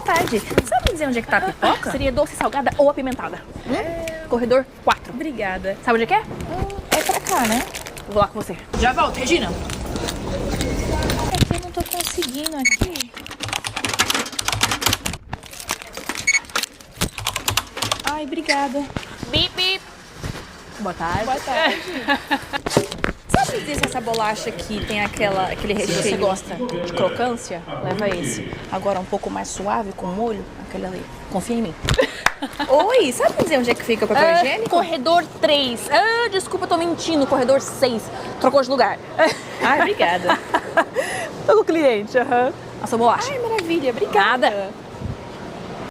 vontade. Sabe me dizer onde é que tá a pipoca? Seria doce, salgada ou apimentada. Corredor 4. Obrigada. Sabe onde é que é? É pra cá, né? Vou lá com você. Já volto, Regina. É que eu não tô conseguindo aqui. Ai, obrigada. Bip, bip. Boa tarde. Boa tarde. Sabe me dizer se essa bolacha aqui tem aquele Se recheio? você gosta de crocância, leva esse. Agora um pouco mais suave, com molho, aquele ali. Confia em mim. Oi, sabe me dizer onde é que fica o papel higiênico? Corredor 3. Desculpa, eu tô mentindo. Corredor 6. Trocou de lugar. Ai, obrigada. Tô com o cliente, A sua bolacha. Ai, maravilha, obrigada. Nada.